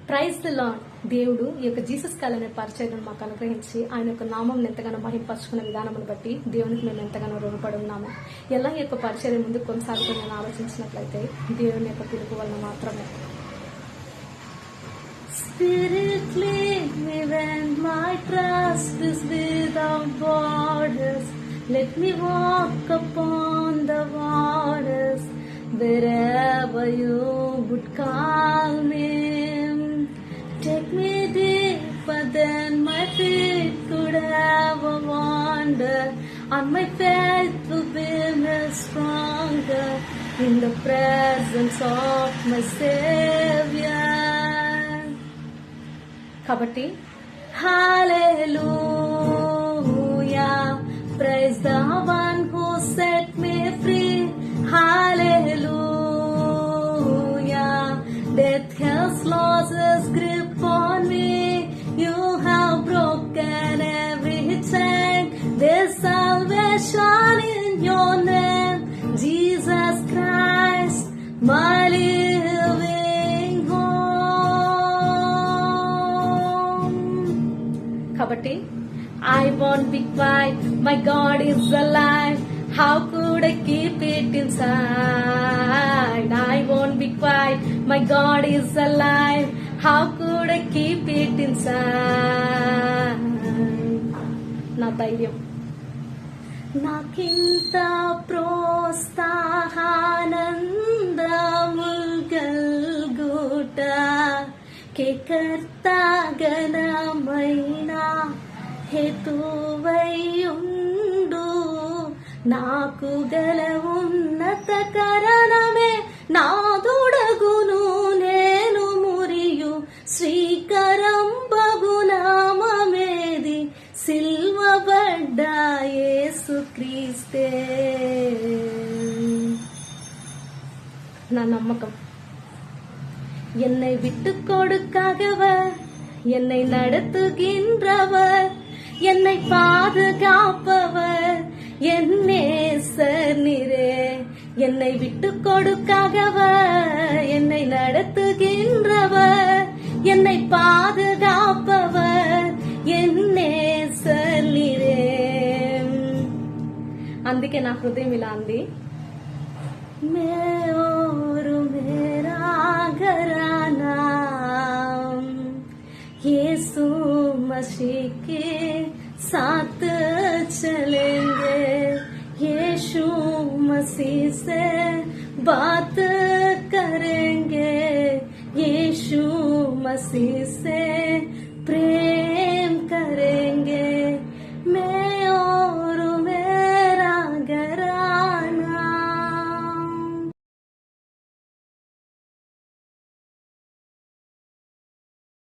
Praise the lord. దేవుడు ఈ యొక్క జీసస్ కాల్ అనే పరిచయం మాకు అనుగ్రహించి ఆయన యొక్క నామం ఎంతగానో మహింపరుచుకున్న విధానమును బట్టి దేవునికి మేము ఎంతగానో రుణపడి ఉన్నాము. ఎలా ఈ యొక్క పరిచయం ముందుకు కొనసాగుతుందని ఆలోచించినట్లయితే దేవుని యొక్క పిలుపు వలన మాత్రమే. Spirit lead me when my trust is without borders. Let me walk upon the waters wherever you would call me. Take me deeper than my feet could ever wander, and my faith will be made stronger in the presence of my Savior. కాబట్టి Hallelujah, praise the one who set me free. Hallelujah, death has lost its grip on me. You have broken every chain. There's salvation in your name, Jesus Christ, my living home. కాబట్టి I won't be quiet, my God is alive. How could I keep it inside? I won't be quiet, my God is alive. How could I keep it inside? నా ధైర్యం నాకింత ప్రోత్సాహానందముల్గల్గుట కేకర్తాగనమైన హేతువైయుండు. నాకు గల ఉన్నత కరణమే నాదుడగును. నేను మురియు శ్రీకరం బగునామేది సిల్వబడ్డ యేసుక్రీస్తే. నా నమ్మకం என்னை விட்டு கொடுக்காதவர், என்னை நடத்துகின்றவர், என்னை பாதுகாப்பவர் என் நேசர் நீரே. என்னை விட்டு கொடுக்காதவர், என்னை நடத்துகின்றவர், என்னை பாதுகாப்பவர் ఎన్ నేసర్ నీరే. అందుకే నా హృదయం ఇలా అంది, మే ఓరు మేరా ఘరానా यीशु मसीह के साथ चलेंगे. यीशु मसीह से बात करेंगे. यीशु मसीह से